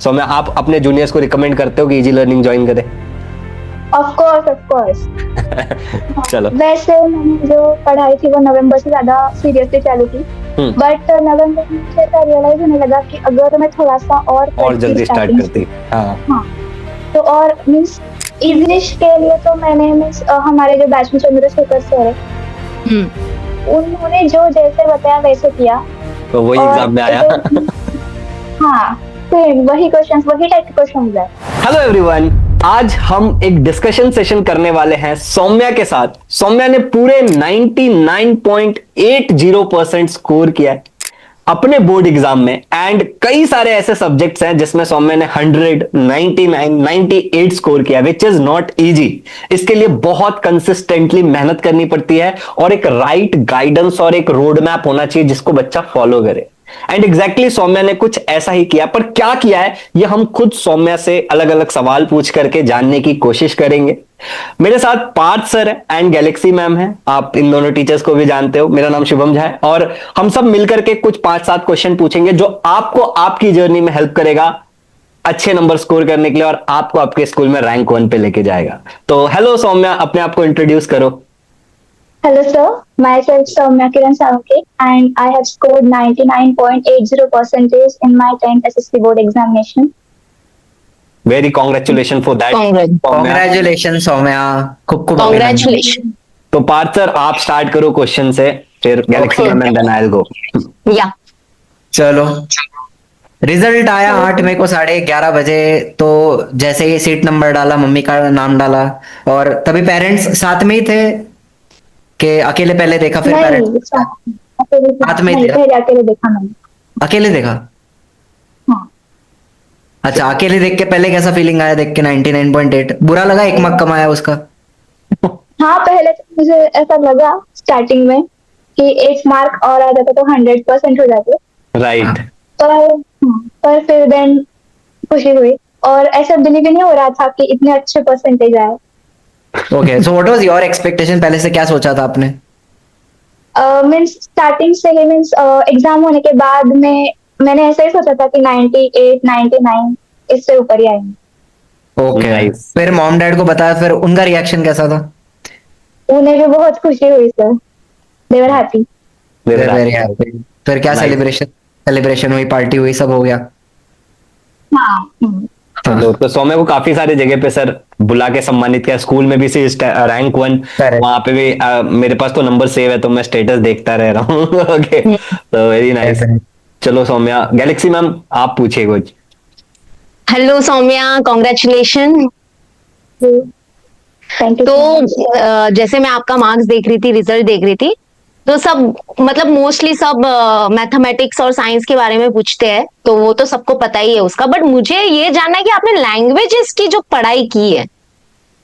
सौम्या, आप अपने जूनियर्स को रिकमेंड करते हो कि इजी लर्निंग ज्वाइन करें? Of course of course. चलो। वैसे मैंने जो पढ़ाई थी वो नवंबर से ज्यादा सीरियसली चालू की, बट नवंबर में मुझे ऐसा रियलाइज होने लगा कि अगर मैं थोड़ा सा और पढ़ती जल्दी स्टार्ट स्टार्टिंग करती। हाँ। हाँ तो और मीन्स इंग्लिश के लिए तो मैंने मीन्स हमारे जो बैच में चंद्रशेखर सर है, उन्होंने जो जैसे बताया वैसे किया। तो वही और एग्जाम में आया। हाँ, सेम वही क्वेश्चंस, वही टाइप के क्वेश्चंस है। हेलो एवरीवन, आज हम एक डिस्कशन सेशन करने वाले हैं सौम्या के साथ। सौम्या ने पूरे 99.80% स्कोर किया है अपने बोर्ड एग्जाम में, एंड कई सारे ऐसे सब्जेक्ट्स हैं जिसमें सौम्या ने 100, 99, 98 स्कोर किया, विच इज नॉट इजी। इसके लिए बहुत कंसिस्टेंटली मेहनत करनी पड़ती है और एक राइट गाइडेंस और एक रोड मैप होना चाहिए जिसको बच्चा फॉलो करे। एंड एग्जैक्टली सौम्या ने कुछ ऐसा ही किया, पर क्या किया है ये हम खुद सौम्या से अलग अलग सवाल पूछ करके जानने की कोशिश करेंगे। मेरे साथ Parth sir and galaxy ma'am है, आप इन दोनों टीचर्स को भी जानते हो। मेरा नाम शुभम झा है और हम सब मिलकर के कुछ 5-7 क्वेश्चन पूछेंगे जो आपको आपकी जर्नी में हेल्प करेगा अच्छे नंबर स्कोर करने के लिए और आपको आपके स्कूल में रैंक 1 पे लेके जाएगा। तो हेलो सौम्या, अपने आप को इंट्रोड्यूस करो। Hello sir, myself Soumya Kiran Salunkhe and I have scored 99.80% in my 10th SSC board examination. Very congratulation for that. Congratulation Saumya, खूब खूब कॉन्ग्रेचुलेशन। तो पार्थ सर, आप स्टार्ट करो क्वेश्चन से, फिर galaxy ma'am and then I will go. या चलो, result आया 8 मई को 11:30 बजे। तो जैसे ही सीट नंबर डाला, मम्मी का नाम डाला, और तभी पेरेंट्स साथ में ही थे कि अकेले पहले देखा फिर नहीं, पेरेंट्स साथ में ही नहीं, थे? पहले अकेले देखा मैंने। अकेले देखा? हाँ। अच्छा, अकेले देख के पहले कैसा फीलिंग आया? देख के 99.8 बुरा लगा? 1 मार्क कमाया उसका? हाँ, पहले तो मुझे ऐसा लगा स्टार्टिंग में कि 1 मार्क और आ जाता तो 100% हो जाते, राइट। पर फिर देन खुशी हुई और ऐसा बिलीव ही नहीं हो रहा था कि इतने अच्छे परसेंटेज आए। Okay, so what was your expectation? पहले से क्या सोचा था आपने? मीन्स स्टार्टिंग से ही मीन्स एग्जाम होने के बाद में मैंने ऐसा ही सोचा था कि 98, 99 इससे ऊपर ही आएंगे। Okay, Nice. फिर मॉम डैड को बताया, फिर उनका रिएक्शन कैसा था? उन्हें भी बहुत खुशी हुई sir, they were happy. Very happy. फिर क्या Nice. सेलिब्रेशन हुई, पार्टी हुई, सब हो गया? हाँ। चलो, तो सौम्या को काफी सारे जगह पे सर बुला के सम्मानित किया, स्कूल में भी से रैंक 1, Correct. वहां पे भी मेरे पास तो नंबर सेव है तो मैं स्टेटस देखता रह रहा हूँ। ओके, तो वेरी नाइस। चलो सौम्या, गैलेक्सी मैम आप पूछिए कुछ। Hello Saumya, congratulation. Thank you. तो जैसे मैं आपका मार्क्स देख रही थी, रिजल्ट देख रही थी, तो सब मतलब मोस्टली सब मैथमेटिक्स और साइंस के बारे में पूछते हैं, तो वो तो सबको पता ही है उसका। बट मुझे ये जानना है कि आपने लैंग्वेजेस की जो पढ़ाई की है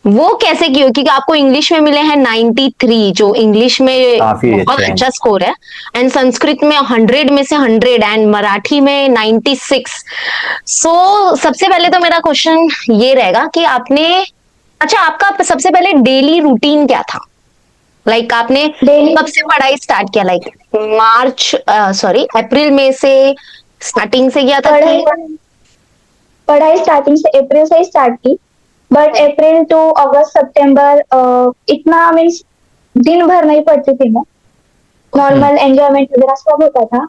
वो कैसे की हो, क्योंकि आपको इंग्लिश में मिले हैं 93, जो इंग्लिश में काफी बहुत अच्छा है। अच्छा स्कोर है, एंड संस्कृत में 100 में से 100, एंड मराठी में 96। सो सबसे पहले तो मेरा क्वेश्चन ये रहेगा कि आपने, अच्छा आपका सबसे पहले डेली रूटीन क्या था? लाइक आपने कब से पढ़ाई स्टार्ट किया? लाइक अप्रैल में से स्टार्टिंग से किया था कि? पढ़ाई स्टार्टिंग से अप्रैल से ही स्टार्ट की, बट अप्रैल टू अगस्त सितंबर इतना मीन्स दिन भर नहीं पढ़ती थी मैं, नॉर्मल एंजॉयमेंट वगैरह सब होता था।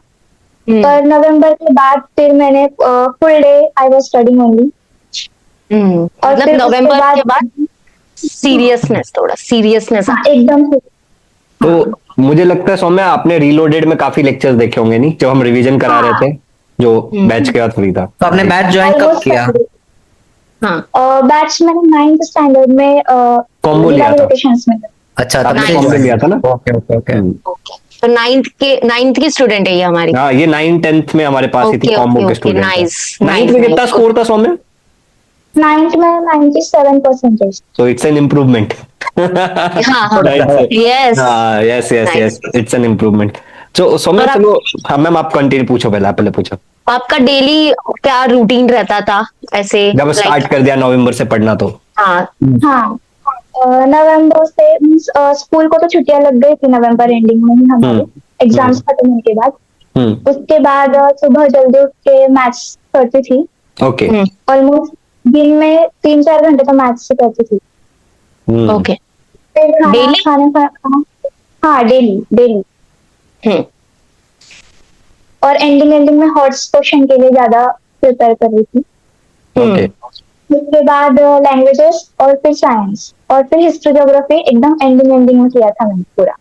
पर नवंबर के बाद फिर मैंने full day I was studying only. और मतलब फिर नवंबर के बाद सीरियसनेस, थोड़ा सीरियसनेस। एकदम से। तो मुझे लगता है सौम्या आपने रीलोडेड में काफी लेक्चर्स देखे होंगे, नहीं, जब हम रिवीजन करा रहे थे, जो बैच के बाद फ्री था। तो आपने बैच ज्वाइन कब किया? हाँ, बैच मैंने 9th स्टैंडर्ड में कॉम्बो लिया था। वेकेशंस में। अच्छा, तब आपने से कॉम्बो join लिया था ना? Okay okay okay. तो नाइन्थ की स्टूडेंट है ये हमारी। हाँ, ये 9th-10th में हमारे पास ही थी, ओके कॉम्बो ओके के ओके, स्टूडेंट। नाइस 9th में कितना स्कोर था सौम्या? 9th में 97%। So it's an improvement. हाँ Right, sir. यस हाँ, yes, yes, Nice. yes. It's an improvement. So Saumya, और आप- चलो, हाँ मैम आप कंटिन्यू पूछो, पहले पूछो। आपका डेली क्या रूटीन रहता था ऐसे? जब स्टार्ट कर दिया नवंबर से पढ़ना तो? हाँ, हाँ, नवंबर से मीन्स स्कूल को तो छुट्टियां लग गई थी नवंबर एंडिंग में ही हमारे एग्जाम्स खत्म होने के बाद। उसके बाद सुबह जल्दी उठ के मैथ्स करती थी ओके। ऑलमोस्ट दिन में 3-4 घंटे तो मैथ्स से करती थी। ओके। फिर खाना Daily? खाना हाँ, डेली डेली। हम्म और एंडिंग एंडिंग में हॉट्स क्वेश्चन के लिए ज्यादा प्रिपेयर कर रही थी। ओके। उसके बाद लैंग्वेजेस और फिर साइंस और फिर हिस्ट्री ज्योग्राफी एकदम एंडिंग एंडिंग में किया था मैंने पूरा।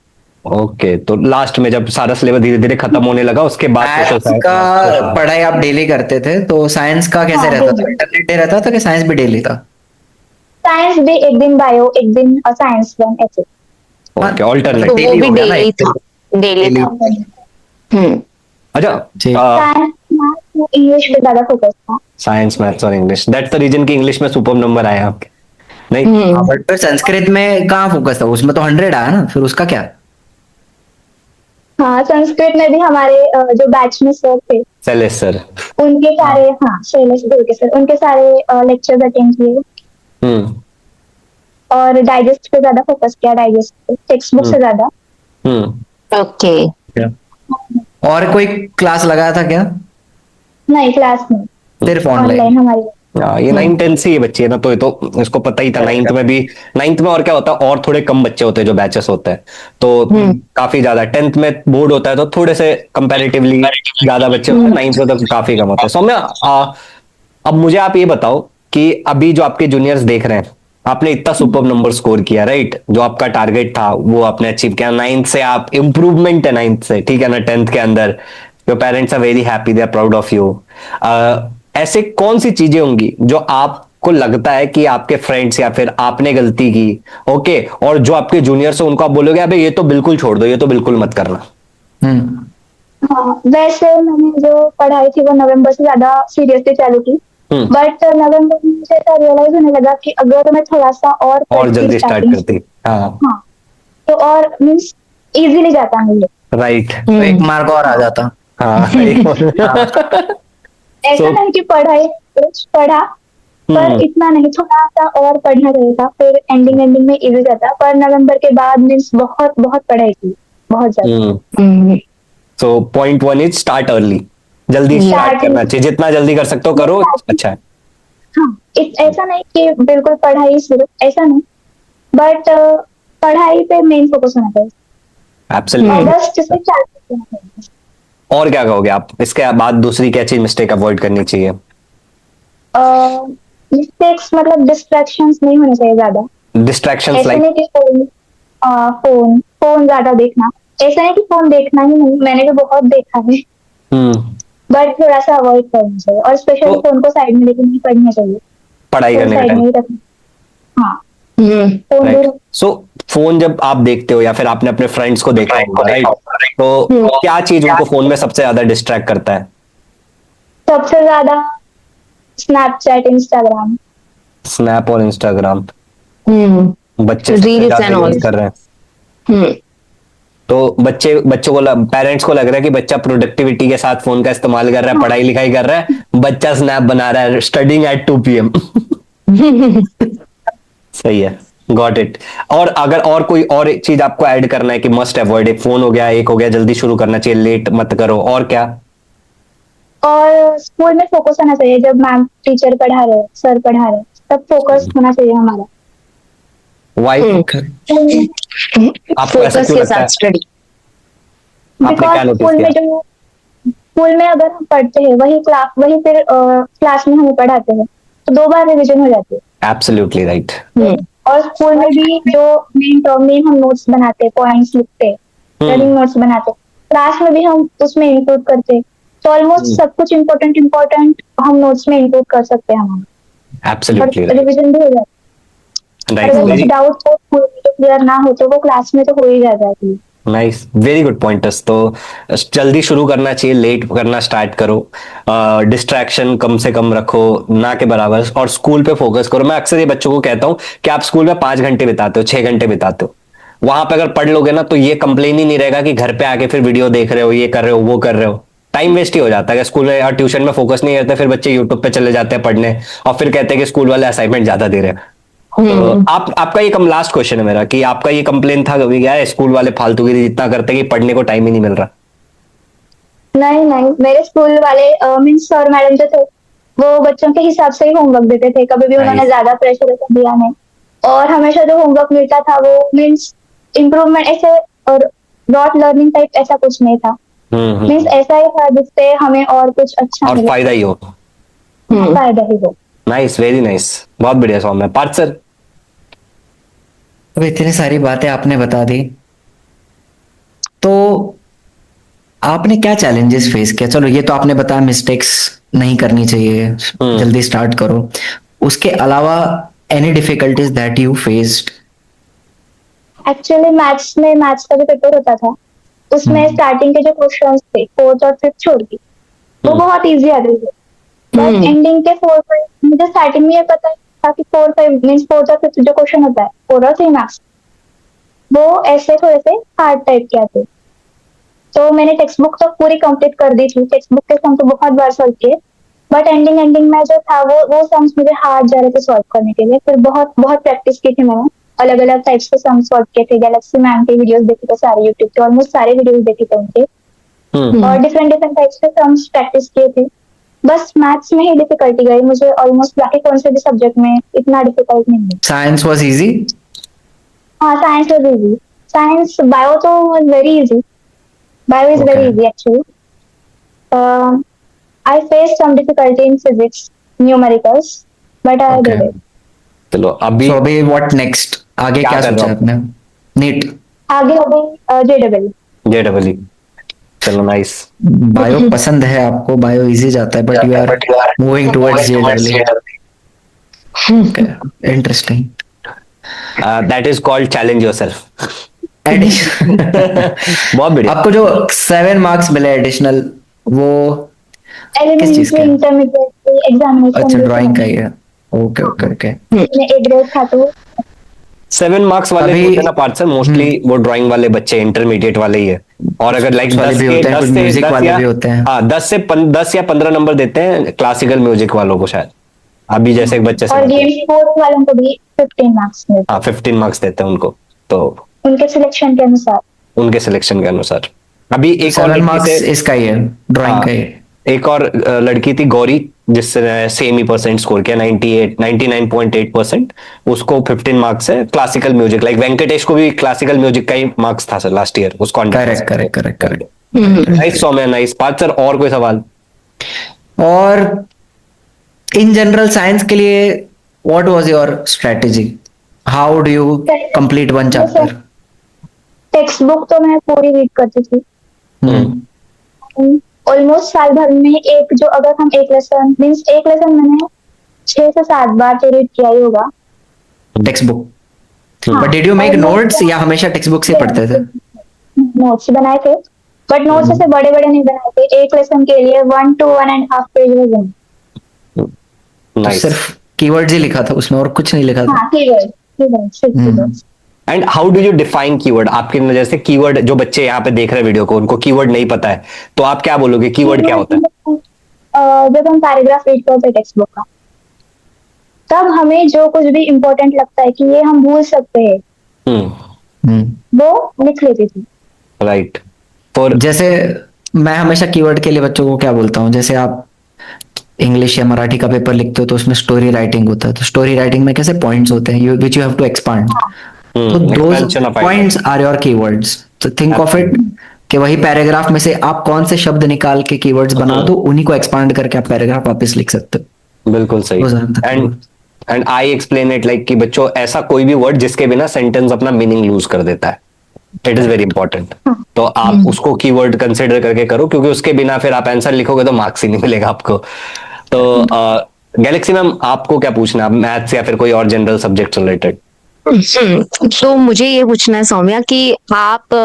ओके, तो लास्ट में जब सारा सिलेबस धीरे धीरे खत्म होने लगा उसके बाद सोचा मैथ्स का पढ़ाई आप डेली करते थे, तो साइंस का कैसे हाँ, रहता था? डेली। इंटरनेट डे रहता था कि साइंस भी डेली था? साइंस भी एक दिन बायो, एक दिन साइंस वन ऐसे। हाँ, ओके, मतलब तो ऑल्टरनेट। वो डेली भी हो गया ना डेली एक था, डेली डेली। था। हम्म अच्छा। ठीक। साइंस मैथ्स इंग्लिश पे ज्यादा फोकस था। साइंस, मैथ्स और इंग्लिश, दैट्स द रीजन कि इंग्लिश में सुपर नंबर आए आपके। नहीं। हाँ, हम्म बट फिर संस्कृत में कहाँ फोकस था? उसमें तो 100 आया ना, फिर उसका क्या? हाँ, संस्कृत में भी हमारे जो बैच में सर थे सेलेस सर। उनके हाँ। सारे, हाँ शैलेश के सर, उनके सारे लेक्चर्स अटेंड किए। हम्म। और डाइजेस्ट पे ज्यादा फोकस किया, डाइजेस्ट पे टेक्स्ट बुक हम्म। से ज्यादा। हम्म। ओके। क्या? और कोई क्लास लगाया था क्या? नहीं, क्लास में सिर्फ ऑनलाइन? ऑनलाइन हमारी। ये हम्म। 9th 10th से ये बच्चे है ना, तो ये तो इसको पता ही था। नाइन्थ में भी, नाइन्थ में और क्या होता है, और थोड़े कम बच्चे होते हैं जो बैचेस होते हैं, तो हम्म काफी ज्यादा। 10th में बोर्ड होता है तो थोड़े से कंपैरेटिवली ज्यादा बच्चे होते हैं, नाइन्थ में तो काफी कम होते हैं। सौम्या, अब मुझे आप ये बताओ कि अभी जो आपके जूनियर्स देख रहे हैं, आपने इतना सुपर नंबर स्कोर किया, राइट, जो आपका टारगेट था वो आपने अचीव किया। नाइन्थ से आप इम्प्रूवमेंट है, नाइन्थ से, ठीक है ना, 10th के अंदर your parents are very happy, they are proud of you. ऐसे कौन सी चीजें होंगी जो आपको लगता है कि आपके फ्रेंड्स या फिर आपने गलती की, ओके, और जो आपके जूनियर्स हैं उनको आप बोलोगे अबे ये तो बिल्कुल छोड़ दो, ये तो बिल्कुल मत करना? हम्म। हाँ, वैसे मैंने जो पढ़ाई थी वो नवंबर से ज्यादा सीरियसली चालू की। हम्म। बट नवंबर में मुझे ऐसा रियलाइज होने लगा कि अगर मैं थोड़ा सा और और पढ़ती जल्दी स्टार्ट स्टार्टिंग से, करती। हाँ। हाँ, तो और मीन्स इजीली जाता मुझे। राइट। तो एक हम्म मार्क और आ जाता। हाँ, एक हाँ। ऐसा सो नहीं कि पढ़ाई कुछ पढ़ा, पर इतना नहीं, थोड़ा सा और पढ़ना रहेगा, फिर एंडिंग एंडिंग में इजी जाता। पर नवंबर के बाद मीन्स बहुत बहुत पढ़ाई की, बहुत ज्यादा। Hmm so point one is start early, जल्दी स्टार्ट स्टार्टिंग, करना चाहिए, जितना जल्दी कर सकते हो करो, अच्छा है। हाँ, ऐसा नहीं कि बिल्कुल पढ़ाई सिर्फ, ऐसा नहीं, बट पढ़ाई पे मेन फोकस होना चाहिए और एब्सोल्युटली। बस जिससे चार्ट होना चाहिए। और क्या कहोगे आप इसके बाद, दूसरी क्या चीज मिस्टेक अवॉइड करनी चाहिए? मिस्टेक्स मतलब डिस्ट्रैक्शंस नहीं होने चाहिए ज्यादा। डिस्ट्रैक्शंस ऐसा लाइक? नहीं कि फोन फोन ज्यादा देखना, ऐसा नहीं कि फोन देखना ही नहीं, मैंने भी बहुत देखा है, हम्म। बट थोड़ा सा अवॉइड करना चाहिए। और स्पेशली तो फोन को साइड में लेके नहीं पढ़ना चाहिए, पढ़ाई फोन करने का साइड टाइम, में ही रखना। हाँ, हम्म फोन राइट। दूर। सो फोन जब आप देखते हो या फिर आपने अपने फ्रेंड्स को देखा होगा, राइट, तो क्या चीज उनको फोन में सबसे ज्यादा डिस्ट्रैक्ट करता है? सबसे ज्यादा स्नैपचैट, इंस्टाग्राम। स्नैप और इंस्टाग्राम, बच्चे सबसे रील्स ज्यादा एंड ऑल। यूज कर रहे हैं। हम्म तो बच्चों को, पेरेंट्स को लग रहा है कि बच्चा प्रोडक्टिविटी के साथ फोन का इस्तेमाल कर रहा है, पढ़ाई लिखाई कर रहा है, बच्चा स्नैप बना रहा है स्टडिंग एट 2 PM। सही है, गॉट इट। और अगर और कोई और चीज आपको ऐड करना है कि मस्ट अवॉइड, एक फोन हो गया, एक हो गया जल्दी शुरू करना चाहिए, लेट मत करो, और क्या? और स्कूल में फोकस होना चाहिए, जब मैम टीचर पढ़ा रहे, सर पढ़ा रहे, तब फोकस होना चाहिए हमारा। वाई? आपको ऐसा फोकस क्यों के लगता है? साथ स्टडी। आपने बिकॉज क्या नोटिस किया? स्कूल में अगर हम पढ़ते हैं वही क्लास, वही फिर क्लास में हमें पढ़ाते हैं, तो 2 बार रिविजन हो जाती है। Absolutely right. और स्कूल में भी जो मेन टर्म में हम नोट्स बनाते, पॉइंट्स लिखते, रनिंग नोट्स बनाते, क्लास में भी हम उसमें इंक्लूड करते, तो ऑलमोस्ट सब कुछ इम्पोर्टेंट इम्पोर्टेंट हम नोट्स में इंक्लूड कर सकते हैं हम, और एब्सोल्युटली राइट। रिविजन भी हो जाता है। राइट, अगर कुछ वेरी डाउट हो स्कूल में तो क्लियर ना हो, तो वो क्लास में तो हो ही जाता है। Nice, very good pointers. तो जल्दी शुरू करना चाहिए, लेट करना स्टार्ट करो, डिस्ट्रैक्शन कम से कम रखो, ना के बराबर, और स्कूल पे फोकस करो। मैं अक्सर ये बच्चों को कहता हूँ कि आप स्कूल में 5 घंटे बिताते हो, 6 घंटे बिताते हो, वहां पे अगर पढ़ लोगे ना तो ये कंप्लेन ही नहीं रहेगा कि घर पे आके फिर वीडियो देख रहे हो, ये कर रहे हो, वो कर रहे हो। टाइम वेस्ट ही हो जाता है। स्कूल में और ट्यूशन में फोकस नहीं करते, फिर बच्चे यूट्यूब पे चले जाते हैं पढ़ने, और फिर कहते हैं कि स्कूल वाले असाइनमेंट ज्यादा दे रहे हैं। तो आपका ये कम लास्ट क्वेश्चन है मेरा कि आपका ये कंप्लेन था कभी क्या है, स्कूल वाले फालतूगिरी जितना करते हैं कि पढ़ने को टाइम ही नहीं मिल रहा? नहीं नहीं, मेरे स्कूल वाले मीन्स सर मैडम जो थे वो बच्चों के हिसाब से ही होमवर्क देते थे, कभी भी उन्होंने Nice. ज्यादा प्रेशर ऐसा दिया नहीं। और हमेशा जो होमवर्क मिलता था वो मीन्स इम्प्रूवमेंट ऐसे और डॉट लर्निंग टाइप ऐसा कुछ नहीं था, मीन्स ऐसा ही था जिससे हमें और कुछ अच्छा और मिले, फायदा ही हो। फायदा ही हो। नाइस, वेरी नाइस, बहुत बढ़िया सौम्य। पार्थ सर। अब इतनी सारी बातें आपने बता दी, तो आपने क्या चैलेंजेस फेस किया? चलो ये तो आपने बताया मिस्टेक्स नहीं करनी चाहिए, जल्दी स्टार्ट करो। उसके अलावा any difficulties that you faced? Actually maths का जो पेपर होता था उसमें स्टार्टिंग के जो क्वेश्चंस थे फोर्थ और फिफ्थ छोड़ के वो बहुत इजी आते थे, बट एंडिंग के 4 5 मुझे स्टार्टिंग में ये पता था कि 4 5 मीन्स फोर्थ और फिफ्थ जो क्वेश्चन होता है 4 और 3 मार्क्स वो ऐसे थोड़े से हार्ड टाइप के आते। तो मैंने टेक्स्ट बुक तो पूरी कंप्लीट कर दी थी, टेक्स्ट बुक के सम तो बहुत बार सॉल्व किए, बट एंडिंग में जो था वो सम्स मुझे हार्ड जा रहे थे सॉल्व करने के लिए। फिर बहुत बहुत प्रैक्टिस की थी मैंने, अलग अलग टाइप्स के सम सॉल्व किए थे, गैलेक्सी मैम के वीडियोस देखे थे सारे, यूट्यूब के ऑलमोस्ट सारे वीडियोस देखे थे उनके, और डिफरेंट डिफरेंट टाइप्स के सम्स प्रैक्टिस किए थे। बस मैथ्स में ही डिफिकल्टी गई मुझे, ऑलमोस्ट बाकी कौन से भी सब्जेक्ट में इतना डिफिकल्ट नहीं है। Science was easy? हाँ science was easy, science bio तो was very easy, bio is very easy actually. I faced some difficulty in physics, numericals, but I did it. चलो अभी तो अभी व्हाट नेक्स्ट? आगे क्या क्या कर रहे सोचा हो? आपने? नीट? आगे अभी JEE। JEE। चलो नाइस। बायो पसंद है आपको? बायो इजी जाता है, but you are moving towards JW. Interesting. That is called challenge yourself. Edition. बहुत बढ़िया। आपको जो 7 मार्क्स मिले एडिशनल, वो किस चीज एलिमेंट्री के? इंटरमीडिएट एग्जामिनेशन अच्छा, देते ड्राइंग का हैं, ही है। Okay okay okay. उसमें एक ग्रेड था तो 7 मार्क्स वाले अभी जो होते हैं ना पार्थ सर, मोस्टली वो ड्राइंग वाले बच्चे इंटरमीडिएट वाले ही है। और अगर लाइक वाले 10 भी के होते हैं, 10 कुछ से म्यूजिक 10 वाले या भी होते हैं। हाँ 10 या 15 नंबर देते हैं क्लासिकल म्यूजिक वालों को शायद। अभी जैसे एक बच्चे से और गेम स्पोर्ट्स वालों को भी 15 मार्क्स मिलते हाँ 15 मार्क्स देते हैं उनको, तो हैं उनके सिलेक्शन के अनुसार। उनके सिलेक्शन के अनुसार। अभी एक और 7 मार्क्स लड़की से, इसका ही है, ड्राइंग का ही है। एक और लड़की थी गौरी, जिसने सेम ही परसेंट स्कोर किया, 99.8%। उसको 15 मार्क्स है क्लासिकल म्यूजिक। लाइक वेंकटेश को भी क्लासिकल म्यूजिक का ही मार्क्स था सर लास्ट ईयर उस correct contest. Correct correct correct. Nice Saumya, nice. Parth sir और कोई सवाल? और इन जनरल साइंस के लिए what was your strategy? How do you complete one chapter? Textbook तो मैं पूरी रीड करती थी, ऑलमोस्ट साल भर में एक जो अगर हम एक लेसन मीन्स एक लेसन मैंने 6 से 7 बार तो रीड किया ही होगा। Textbook? हाँ, but did you make almost notes या हमेशा टेक्स्ट बुक से ही पढ़ते थे? नोट्स बनाए थे, बट नोट्स ऐसे बड़े बड़े नहीं बनाए थे, एक लेसन के लिए 1 to 1.5 पेज में बने। तो नाइस। सिर्फ कीवर्ड्स ही लिखा था उसमें, और कुछ नहीं लिखा था? हाँ कीवर्ड सिर्फ keyword. And how do you define keyword? आपकी नजर से कीवर्ड, जो बच्चे यहाँ पे देख रहे हैं वीडियो को, उनको कीवर्ड नहीं पता है, तो आप क्या बोलोगे कीवर्ड क्या होता है? जब हम पैराग्राफ रीड करते हैं टेक्स्ट बुक का, तब हमें जो कुछ भी इम्पोर्टेंट लगता है कि ये हम भूल सकते हैं वो लिख लेती थी। राइट। फॉर जैसे मैं हमेशा कीवर्ड के लिए बच्चों को क्या बोलता हूँ, जैसे आप इंग्लिश या मराठी का पेपर लिखते हो तो उसमें स्टोरी राइटिंग होता है, तो स्टोरी राइटिंग में कैसे पॉइंट्स होते हैं which you have to expand, तो those expansion of ideas. Points are your keywords. तो थिंक ऑफ इट कि वही पैराग्राफ में से आप कौन से शब्द निकाल के कीवर्ड्स बना दो, उन्हीं को एक्सपांड करके आप पैराग्राफ वापस लिख सकते हो। बिल्कुल सही। Those are the and I explain it like कि बच्चों ऐसा कोई भी वर्ड जिसके बिना सेंटेंस अपना मीनिंग लूज कर देता है, इट इज वेरी इंपॉर्टेंट। तो आप उसको कीवर्ड कंसिडर करके करो, क्योंकि उसके बिना फिर आप आंसर लिखोगे तो मार्क्स ही नहीं मिलेगा आपको। तो गैलेक्सी मैम, आपको क्या पूछना है, मैथ्स या फिर कोई और जनरल सब्जेक्ट रिलेटेड? तो मुझे ये पूछना है सौम्या कि आप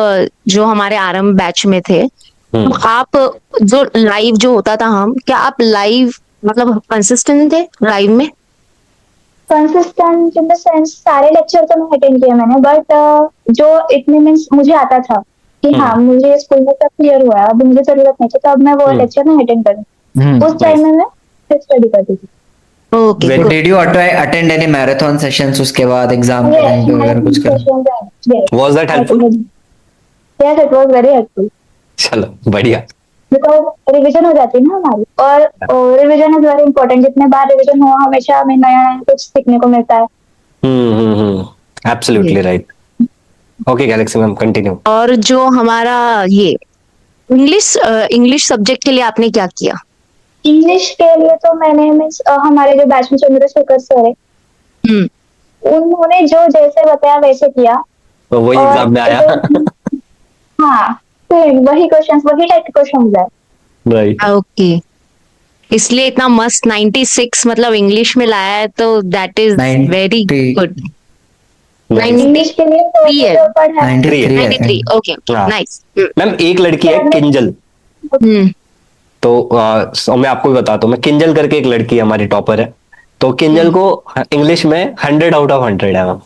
जो हमारे आरंभ बैच में थे, आप जो लाइव जो होता था, हम क्या आप लाइव मतलब कंसिस्टेंट थे लाइव में? कंसिस्टेंट इन द सेंस सारे लेक्चर तो नहीं अटेंड किए मैंने, बट जो इतने मीन्स मुझे आता था कि हाँ मुझे स्कूल में सब क्लियर हुआ है, अब मुझे जरूरत नहीं थी, तो अब मैं वो लेक्चर नहीं अटेंड करूँ। उस टाइम में मैं स्टडी करती थी। Okay. Did you attend any marathon sessions उसके बाद एग्जाम के टाइम पे वगैरह कुछ कर? Was that helpful? Yes, it was very helpful. चलो बढ़िया। बिकॉज रिविजन हो जाती है ना हमारी, और रिविजन इज वेरी इंपॉर्टेंट। जितने बार रिविजन हो हमेशा हमें नया नया कुछ सीखने को मिलता है। Absolutely right. Okay Galaxy ma'am continue. और जो हमारा ये इंग्लिश इंग्लिश सब्जेक्ट के लिए आपने क्या किया? इंग्लिश के लिए तो मैंने मीन्स हमारे जो बैच में चंद्रशेखर सर है, हम्म। उन्होंने जो जैसे बताया वैसे किया। तो वही और एग्जाम में आया। हाँ, सेम वही क्वेश्चंस, वही टाइप के क्वेश्चंस है। राइट। ओके, इसलिए इतना मस्त 96 मतलब इंग्लिश में लाया है, तो that is very 90 good. English के लिए तो थ्री है। जो पढ़ा है 93 है 93, ओके हाँ। नाइस। मैम एक लड़की है किंजल, हम्म। तो मैं आपको भी बताता हूँ, मैं किंजल करके एक लड़की है हमारी टॉपर है, तो किंजल को इंग्लिश में 100 आउट ऑफ 100 है मैम।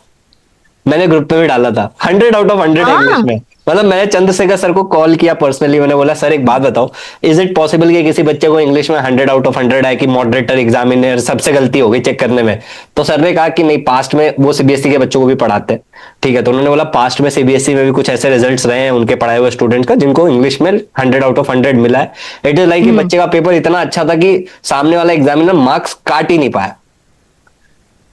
मैंने ग्रुप पे भी डाला था 100 आउट ऑफ 100 इंग्लिश हाँ। में। मतलब मैंने चंद्रशेखर सर को कॉल किया पर्सनली, मैंने बोला सर एक बात बताओ, इज इट पॉसिबल कि किसी बच्चे को इंग्लिश में 100 आउट ऑफ 100 आए, कि मॉडरेटर एग्जामिनर सबसे गलती हो गई चेक करने में? तो सर ने कहा कि नहीं, पास्ट में वो सीबीएसई के बच्चों को भी पढ़ाते हैं, ठीक है। तो उन्होंने बोला पास्ट में सीबीएसई में भी कुछ ऐसे रिजल्ट्स रहे हैं उनके पढ़ाए हुए स्टूडेंट का जिनको इंग्लिश में 100 आउट ऑफ 100 मिला है। इट इज लाइक कि बच्चे का पेपर इतना अच्छा था कि सामने वाला एग्जामिनर मार्क्स काट ही नहीं पाया,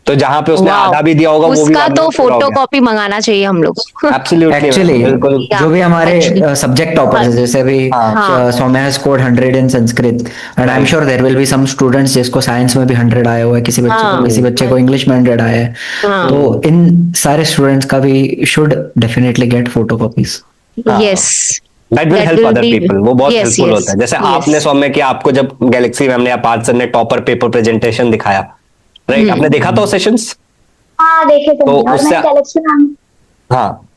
तो जहां पे उसने वाह, आधा भी दिया होगा वो भी उसका बाद तो में पूरा हो फोटो गया। कॉपी मंगाना चाहिए हम लोग को। एब्सोल्युटली एक्चुअली बिल्कुल। जो भी हमारे actually. सब्जेक्ट टॉपर्स है, जैसे अभी हाँ। Saumya has scored 100 in Sanskrit, and I am Right. Sure there will be some students जिसको साइंस में भी 100 आया हुआ है, हाँ। किसी बच्चे को इंग्लिश में 100 आया है। हाँ। तो इन सारे स्टूडेंट्स का भी should definitely get photocopies. हाँ। Yes, that will that help will other be. People, वो बहुत यस हेल्पफुल यस होता है। जैसे आपने यस। सौम्य किया, आपको जब गैलेक्सी मैम ने या पार्थ सर ने टॉपर पेपर प्रेजेंटेशन दिखाया, राइट, आपने देखा तो सेशंस? हाँ देखे थे तो मैंने, और उससे मैंने गैलेक्सी मैम, हाँ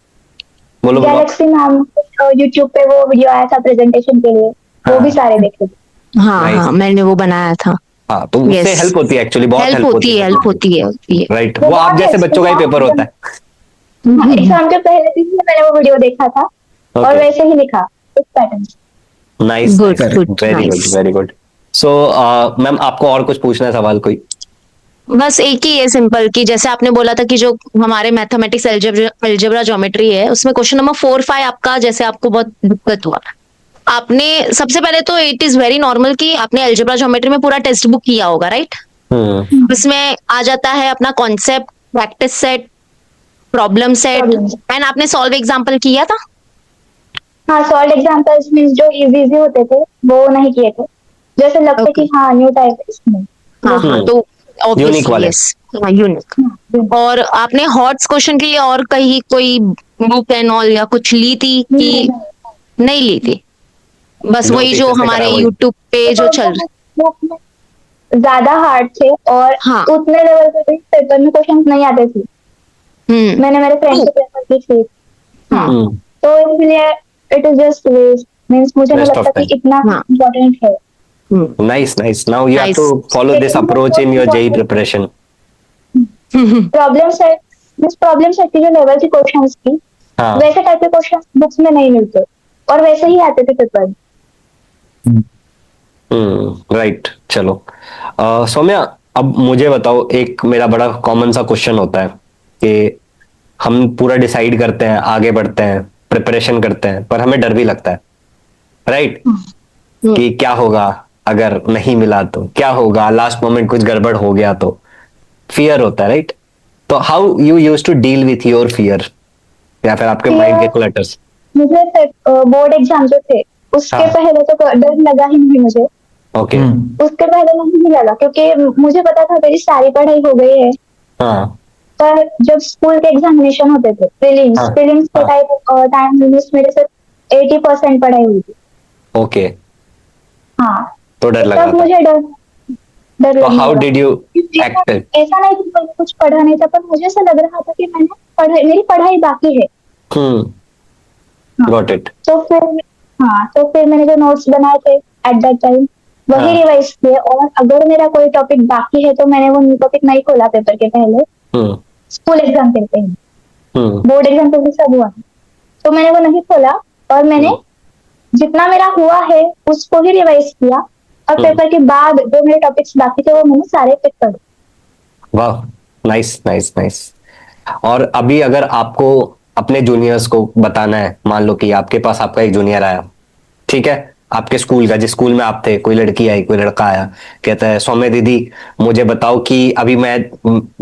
बोलो बोलो। गैलेक्सी मैम यूट्यूब पे वो वीडियो आया था प्रेजेंटेशन के लिए, वो भी हाँ सारे देखे थे। हाँ नाइस। हाँ, मैंने वो बनाया था। हाँ तो उससे यस, हेल्प होती है एक्चुअली, बहुत हेल्प हेल्प होती होती है है, बच्चों हेल्प की। होती है। राइट, वो वो आप बहुत जैसे बच्चों का ही पेपर होता है। एग्जाम के पहले दिन ही मैंने वो वीडियो देखा था, और ओके वैसे ही लिखा इस पैटर्न से। Nice good nice, good very good nice. Very good. So ma'am आपको और कुछ पूछना है सवाल कोई? बस एक ही है सिंपल, कि जैसे आपने बोला था कि जो हमारे मैथमेटिक्स अलजेब्रा ज्योमेट्री है, उसमें क्वेश्चन नंबर 4 5 आपका जैसे आपको बहुत दिक्कत हुआ, आपने सबसे पहले तो इट इज वेरी नॉर्मल कि आपने अलजेब्रा ज्योमेट्री में पूरा टेक्स्ट बुक किया होगा, राइट? हम्म। उसमें आ जाता है अपना concept, practice set, problem set, problem. And आपने सॉल्व एग्जाम्पल किया था। हाँ, सॉल्व एग्जांपल्स मींस जो इजी इजी होते थे वो नहीं किए थे, जैसे लगते ओके। कि हाँ न्यू टाइप इसमें। हाँ हाँ, हम्म। तो यूनिक ऑब्वियसली वाले। यस, हाँ यूनिक। और आपने हॉट्स क्वेश्चन के लिए और कहीं कोई बुक एंड ऑल या कुछ ली थी कि नहीं ली थी? बस जो वही जो टीचर ने हमारे करा वही। यूट्यूब पे जो चल ज्यादा हार्ड थे, और हाँ। उतने लेवल पे भी पेपर में क्वेश्चन नहीं आते थे। हम्म। मैंने मेरे फ्रेंड से पेपर की थी। हाँ, हम्म। तो इसलिए it is just waste, means मुझे नहीं वेस्ट ऑफ लगता कि टाइम। इतना हाँ। इम्पोर्टेंट है। Nice, nice. Now you have to nice. follow this approach in your JEE preparation. Problem set means problem set की जो लेवल थी क्वेश्चंस की, हाँ। वैसे टाइप के क्वेश्चंस बुक्स में नहीं मिलते, और वैसे ही आते थे पेपर। राइट चलो। सौम्या अब मुझे बताओ, एक मेरा बड़ा कॉमन सा क्वेश्चन होता है कि हम पूरा डिसाइड करते हैं, आगे बढ़ते हैं, प्रिपरेशन करते हैं, पर हमें डर भी लगता है, राइट? कि क्या होगा अगर नहीं मिला, तो क्या होगा लास्ट मोमेंट कुछ गड़बड़ हो गया, तो फियर होता है, राइट? तो how you use to deal with your fear, या फिर आपके माइंड के क्लटर्स? मुझे बोर्ड एग्जाम जो थे उसके हाँ। पहले तो डर लगा ही नहीं मुझे। ओके। उसके पहले नहीं लगा, क्योंकि मुझे पता था मेरी सारी पढ़ाई हो गई है। हाँ। पर जब स्कूल के एग्जामिनेशन होते थे, प्रीलिम्स हाँ। प्रीलिम्स के हाँ। टाइम मेरे से 80% पढ़ाई हुई थी। ओके, हाँ, तो डर लग रहा तब था। मुझे डर डर तो लगने हाउ लगा। डिड यू ऐसा एक्ट? ऐसा नहीं कि मैंने कुछ पढ़ा नहीं था, पर मुझे ऐसा लग रहा था कि मैंने मेरी पढ़ाई बाकी है। हाँ, गॉट इट। तो फिर मैंने जो नोट्स बनाए थे एट दैट टाइम वही हाँ। रिवाइज किए, और अगर मेरा कोई टॉपिक बाकी है तो मैंने वो टॉपिक नहीं खोला पेपर के पहले। हम्म। स्कूल एग्जाम के पहले, हम्म। बोर्ड एग्जाम के सब हुआ, तो मैंने वो नहीं खोला, और मैंने जितना मेरा हुआ है उसको ही रिवाइज किया, और पेपर के बाद जो मेरे टॉपिक्स बाकी थे वो मैंने सारे पिक कर दिए। वाह, नाइस नाइस नाइस। और अभी अगर आपको अपने जूनियर्स को बताना है, मान लो कि आपके पास आपका एक जूनियर आया, ठीक है, आपके स्कूल का, जिस स्कूल में आप थे, कोई लड़की आई, कोई लड़का आया, कहता है सौम्य दीदी मुझे बताओ कि अभी मैं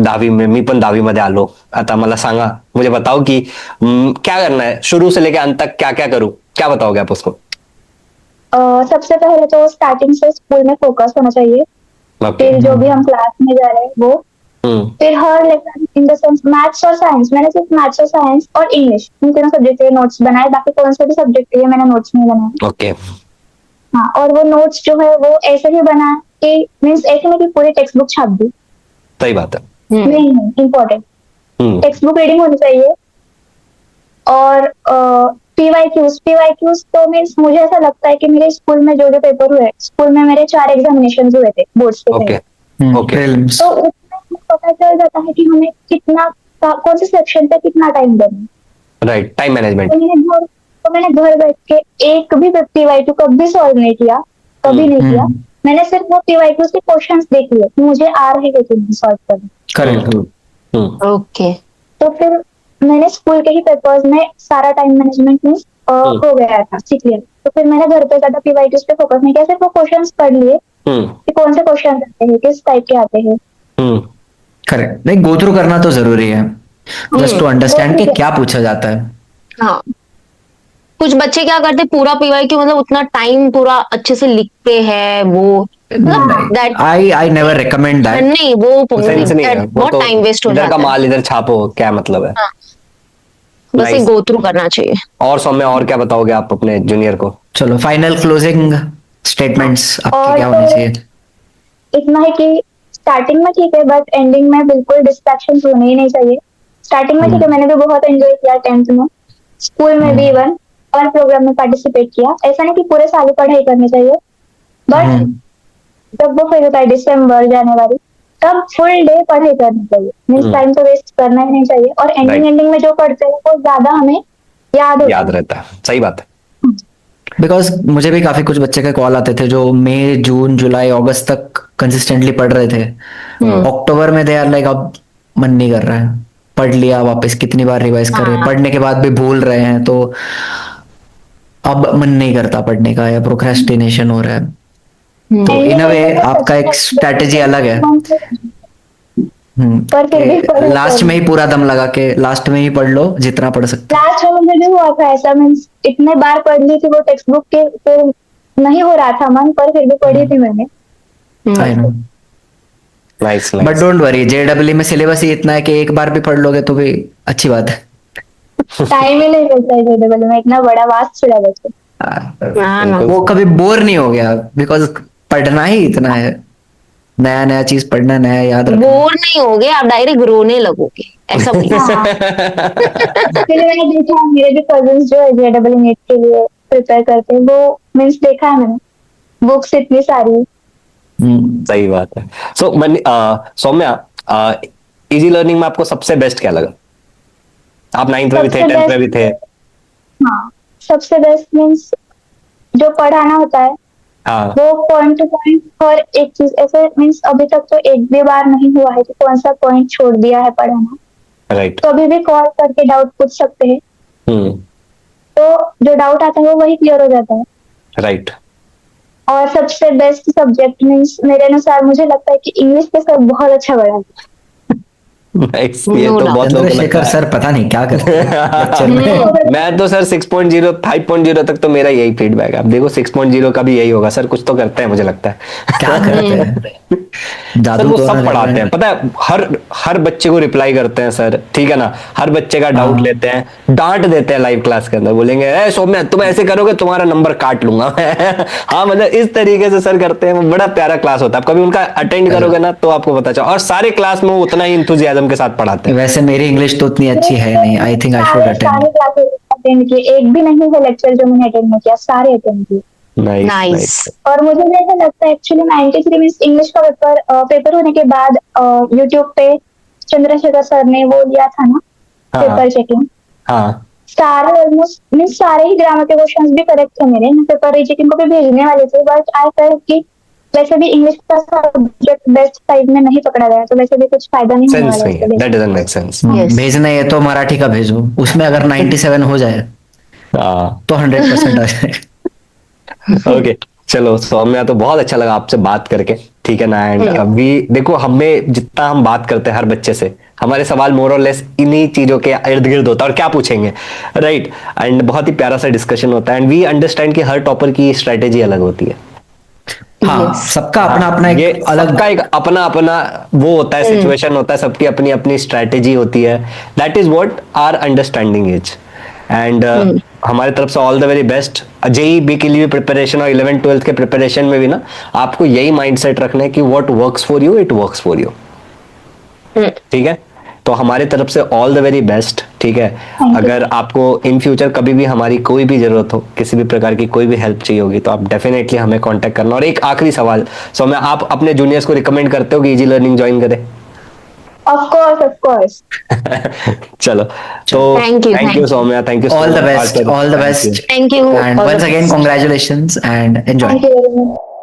10वी में, मी पण 10वी मध्ये आलो, आता मला सांगा, मुझे बताओ कि क्या करना है, शुरू से लेकर अंत तक क्या क्या करूं, क्या बताओगे आप उसको? सबसे पहले तो स्टार्टिंग से स्कूल में फोकस होना चाहिए, ओके। फिर जो भी हम क्लास में जा रहे हैं वो, फिर हर lesson in the sense maths और साइंस, मैंने सिर्फ मैथ्स और साइंस और इंग्लिश इन तीनों सब्जेक्ट के नोट्स बनाए, बाकी कौन से भी सब्जेक्ट के लिए मैंने नोट्स नहीं बनाए। ओके। हाँ, और वो नोट्स जो है वो ऐसे ही बनाए कि मीन्स ऐसे नहीं कि पूरी टेक्स्ट बुक छाप दी, सही बात है। नहीं नहीं, इम्पोर्टेंट हम्म। टेक्स्ट बुक रीडिंग होनी चाहिए। और पीवाईक्यूज तो मीन्स मुझे ऐसा लगता है कि मेरे स्कूल में जो जो पेपर हुए, स्कूल में मेरे 4 एग्जामिनेशन हुए थे बोर्ड्स के ओके। पहले, ओके। प्रीलिम्स। तो उसमें पता चल जाता है कि हमें कितना कौन से सेक्शन पे कितना टाइम देना है। Right, time management. मैंने घर बैठ के एक भी पीवाईक्यू कभी सॉल्व नहीं किया, कभी नहीं किया। मैंने सिर्फ वो पीवाईक्यू के क्वेश्चंस देख लिए कि मुझे आ रहे हैं कि नहीं सॉल्व करना। करेक्ट। ओके। तो फिर मैंने स्कूल के ही पेपर्स में सारा टाइम मैनेजमेंट में हो गया था, सीख लिया। तो फिर मैंने घर पे ज्यादा पीवाईक्यूज पे फोकस नहीं किया, सिर्फ वो क्वेश्चंस पढ़ लिए कि कौन से क्वेश्चन आते हैं, किस टाइप के आते हैं। करेक्ट, नहीं गो थ्रू करना तो जरूरी है, जस्ट टू अंडरस्टैंड कि क्या पूछा जाता है। हाँ, कुछ बच्चे क्या करते पूरा पीवाईक्यू मतलब उतना टाइम पूरा अच्छे से लिखते हैं वो, मतलब that I never recommend that. नहीं वो सेंस नहीं है, वो बहुत तो टाइम वेस्ट हो इधर का जाता है। माल इधर छापो, क्या मतलब है? हाँ, बस Nice. एक गो थ्रू करना चाहिए। और सौम्य, और क्या बताओगे आप अपने जूनियर को? चलो फाइनल क्लोजिंग स्टेटमेंट्स आपके और क्या होने तो चाहिए? इतना है कि स्टार्टिंग में ठीक है, बट एंडिंग में बिल्कुल डिस्ट्रैक्शन होने ही नहीं चाहिए। स्टार्टिंग में ठीक है, मैंने भी बहुत एंजॉय किया 10th में, स्कूल में भी इवन और प्रोग्राम में पार्टिसिपेट किया। ऐसा नहीं कि पूरे साल ही पढ़ाई करनी चाहिए, बट जब वो फिर होता है दिसंबर जनवरी, तब फुल डे पढ़ाई करनी चाहिए, मीन्स टाइम तो वेस्ट करना ही नहीं चाहिए। और एंडिंग में जो पढ़ते हैं वो ज्यादा हमें याद रहता है, सही बात है। बिकॉज मुझे भी काफी कुछ बच्चे के कॉल आते थे जो मई जून जुलाई अगस्त तक कंसिस्टेंटली पढ़ रहे थे, अक्टूबर में दे आर लाइक अब मन नहीं कर रहा है, पढ़ लिया वापस कितनी बार रिवाइज करें, पढ़ने के बाद भी भूल रहे हैं, तो अब मन नहीं करता पढ़ने का या प्रोक्रेस्टिनेशन हो रहा है। तो इन अ वे आपका एक स्ट्रेटेजी अलग है। पर फिर भी लास्ट में ही पूरा दम लगा के लास्ट में ही पढ़ लो जितना पढ़ सकते। लास्ट में मुझे भी हुआ था ऐसा, मीन्स इतने बार पढ़ ली थी वो टेक्स्ट बुक के, तो नहीं हो रहा था मन, पर फिर भी पढ़ी थी मैंने। I know, nice but don't worry, JW में सिलेबस ही इतना है कि एक बार भी पढ़ लोगे तो भी अच्छी बात है। टाइम ही नहीं मिलता है जेडब्ल्यू में, इतना बड़ा वास्ट सिलेबस है। वो कभी बोर नहीं हो गया, बिकॉज पढ़ना ही इतना है, नया नया चीज पढ़ना, नया याद रखना। बोर नहीं होगे, आप डायरेक्ट रोने लगोगे, ऐसा बोलिए। फिर मैंने देखा है, मेरे भी कजिन्स जो है जेडब्ल्यू नीट के लिए प्रिपेयर करते हैं, वो मीन्स देखा है मैंने, बुक्स इतनी सारी। सही बात है। सो सौम्या, इजी लर्निंग में आपको सबसे बेस्ट क्या लगा? आप 9th में भी थे, 10th में भी थे। हाँ, सबसे बेस्ट मीन्स जो पढ़ाना होता है, हाँ। वो पॉइंट टू पॉइंट हर एक चीज, ऐसे मीन्स अभी तक तो एक भी बार नहीं हुआ है कि कौन सा पॉइंट छोड़ दिया है पढ़ाना। राइट। तो अभी भी कॉल करके डाउट पूछ सकते हैं, तो जो डाउट आता है वो वही क्लियर हो जाता है। राइट। और सबसे बेस्ट सब्जेक्ट मीन्स मेरे अनुसार मुझे लगता है कि इंग्लिश के सर बहुत अच्छा पढ़ा है। Nice, ये तो बहुत लोगों को लगता चंद्रशेखर है। सर पता नहीं क्या करते हैं लेक्चर में। मैं तो सर 6.0 5.0 तक तो मेरा यही फीडबैक है। अब देखो 6.0 का भी यही होगा सर, कुछ तो करते हैं मुझे लगता है। क्या करते हैं सर जादू वो टोना सब कर पढ़ाते रहे हैं, पता है, हर बच्चे को रिप्लाई करते हैं सर, ठीक है ना, हर बच्चे का डाउट लेते हैं, डांट देते हैं लाइव क्लास के अंदर, बोलेंगे ए सौम्या तुम ऐसे करोगे तुम्हारा नंबर काट लूंगा मैं। हाँ, मतलब इस तरीके से सर करते हैं, बड़ा प्यारा क्लास होता है। आप कभी उनका अटेंड करोगे ना तो आपको पता चला, और सारे क्लास में वो उतना ही इंथुजियाज्म के साथ पढ़ाते हैं। वैसे मेरी इंग्लिश तो उतनी अच्छी है नहीं, आई थिंक आई शुड सारे अटेंड। क्लासेस अटेंड किए, एक भी नहीं है लेक्चर जो मैंने अटेंड नहीं किया, सारे अटेंड किए। Nice nice. नाइस। और मुझे भी ऐसा लगता है एक्चुअली 93 मीन्स इंग्लिश का पेपर होने के बाद यूट्यूब पे चंद्रशेखर सर ने वो लिया था ना, हाँ। पेपर चेकिंग, हाँ। सारे ऑलमोस्ट मीन्स सारे ही ग्रामर के क्वेश्चंस भी करेक्ट थे मेरे, मैं पेपर रीचेकिंग को भी भेजने वाले थे, बट आई फेल्ट कि वैसे भी इंग्लिश का सब्जेक्ट बेस्ट साइड में नहीं पकड़ा गया, तो वैसे भी कुछ फायदा नहीं होने सेंस वाला नहीं है, उसके that doesn't make sense. Yes. भेजना है तो मराठी का भेजो, उसमें अगर 97 हो जाए हाँ। तो 100% आ जाए। ओके, चलो सौम्या, तो बहुत अच्छा लगा आपसे बात करके, ठीक है ना। एंड अभी देखो, हमें जितना हम बात करते हैं हर बच्चे से, हमारे सवाल मोर और लेस इन्हीं चीजों के इर्द गिर्द होता है, और क्या पूछेंगे, राइट। एंड बहुत ही प्यारा सा डिस्कशन होता है, एंड वी अंडरस्टैंड कि हर टॉपर की स्ट्रेटेजी अलग होती है। हाँ, Yes. सबका अपना अपना ये एक अलग सबका एक अपना अपना वो होता है, सिचुएशन होता है, सबकी अपनी अपनी स्ट्रेटेजी होती है। That is what are understanding is. And हमारे तरफ से all the very best. JEE बी के लिए प्रिपरेशन और 11th-12th के प्रिपरेशन में भी ना, आपको यही माइंडसेट रखना है कि what works for you, it works for you, ठीक है। तो हमारी तरफ से ऑल द वेरी बेस्ट, ठीक है। you. अगर आपको इन फ्यूचर कभी भी हमारी कोई भी जरूरत हो, किसी भी प्रकार की कोई भी हेल्प चाहिए होगी, तो आप डेफिनेटली हमें कांटेक्ट करना। और एक आखिरी सवाल, सौम्या, आप अपने जूनियर्स को रिकमेंड करते हो कि इजी लर्निंग ज्वाइन करें? Of course, of course. चलो, तो Thank you, thank you thank you. सौम्या, thank you all the best, all the Thank you. best. Thank you. And All the once again, best. congratulations and enjoy. Thank you very much.